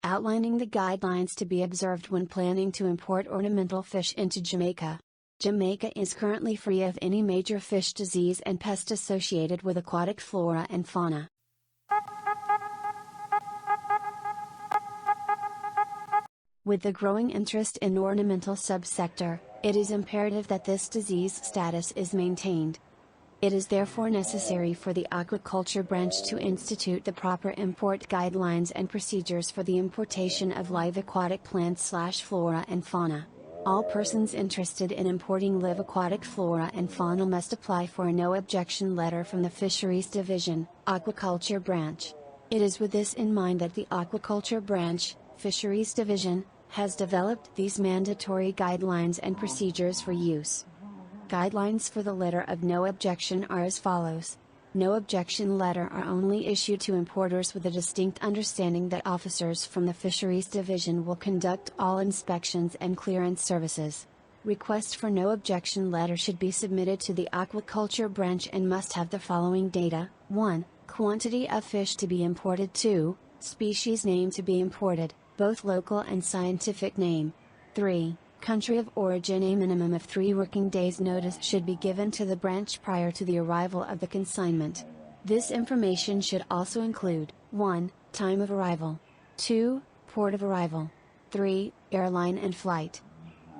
outlining the guidelines to be observed when planning to import ornamental fish into Jamaica. Jamaica is currently free of any major fish disease and pest associated with aquatic flora and fauna. With the growing interest in ornamental subsector, it is imperative that this disease status is maintained. It is therefore necessary for the Aquaculture Branch to institute the proper import guidelines and procedures for the importation of live aquatic plants/flora and fauna. All persons interested in importing live aquatic flora and fauna must apply for a no objection letter from the Fisheries Division, Aquaculture Branch. It is with this in mind that the Aquaculture Branch, Fisheries Division, has developed these mandatory guidelines and procedures for use. Guidelines for the letter of no objection are as follows. No objection letter are only issued to importers with a distinct understanding that officers from the Fisheries Division will conduct all inspections and clearance services. Request for no objection letter should be submitted to the Aquaculture Branch and must have the following data: 1. Quantity of fish to be imported. 2. Species name to be imported, both local and scientific name. 3. Country of origin. A minimum of 3 working days notice should be given to the branch prior to the arrival of the consignment. This information should also include 1. Time of arrival, 2. Port of arrival, 3. Airline and flight.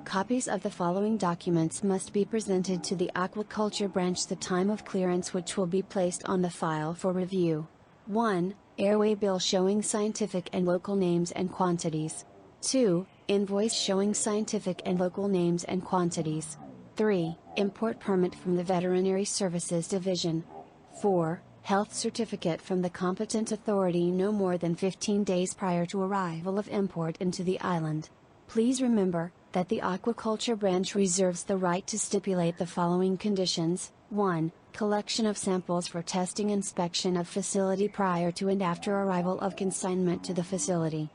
Copies of the following documents must be presented to the Aquaculture Branch the time of clearance, which will be placed on the file for review. 1. Airway bill showing scientific and local names and quantities. 2. Invoice showing scientific and local names and quantities. 3. Import permit from the Veterinary Services Division. 4. Health certificate from the competent authority no more than 15 days prior to arrival of import into the island. Please remember that the Aquaculture Branch reserves the right to stipulate the following conditions. 1. Collection of samples for testing, inspection of facility prior to and after arrival of consignment to the facility.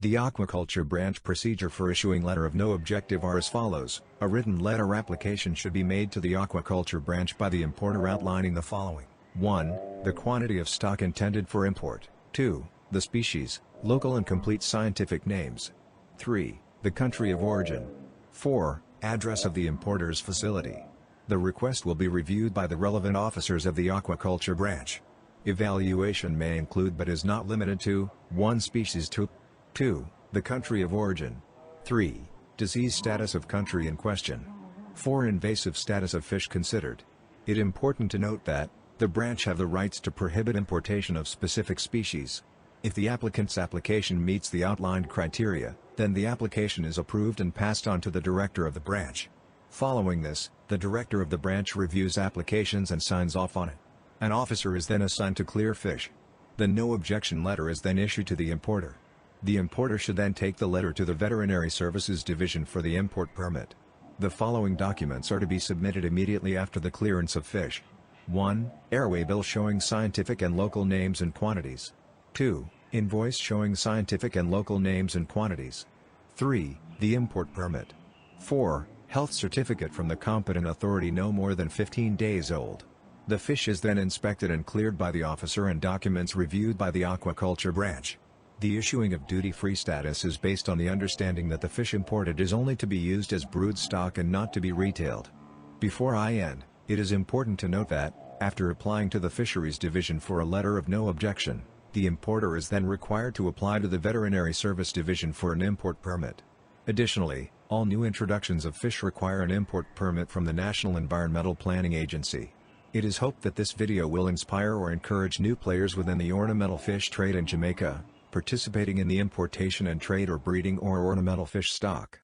The Aquaculture Branch procedure for issuing letter of no objective are as follows. A written letter application should be made to the Aquaculture Branch by the importer outlining the following. 1. The quantity of stock intended for import. 2. The species, local and complete scientific names. 3. The country of origin. 4. Address of the importer's facility. The request will be reviewed by the relevant officers of the Aquaculture Branch. Evaluation may include but is not limited to 1. Species. 2. The country of origin. 3. Disease status of country in question. 4. Invasive status of fish considered. It is important to note that the branch have the rights to prohibit importation of specific species. If the applicant's application meets the outlined criteria, then the application is approved and passed on to the director of the branch. Following this, the director of the branch reviews applications and signs off on it. An officer is then assigned to clear fish. The no objection letter is then issued to the importer. The importer should then take the letter to the Veterinary Services Division for the import permit. The following documents are to be submitted immediately after the clearance of fish. 1. Airway bill showing scientific and local names and quantities. 2. Invoice showing scientific and local names and quantities. 3. The import permit. 4. Health certificate from the competent authority no more than 15 days old. The fish is then inspected and cleared by the officer and documents reviewed by the Aquaculture Branch. The issuing of duty-free status is based on the understanding that the fish imported is only to be used as brood stock and not to be retailed. Before I end, it is important to note that, after applying to the Fisheries Division for a letter of no objection, the importer is then required to apply to the Veterinary Service Division for an import permit. Additionally, all new introductions of fish require an import permit from the National Environmental Planning Agency. It is hoped that this video will inspire or encourage new players within the ornamental fish trade in Jamaica, participating in the importation and trade or breeding or ornamental fish stock.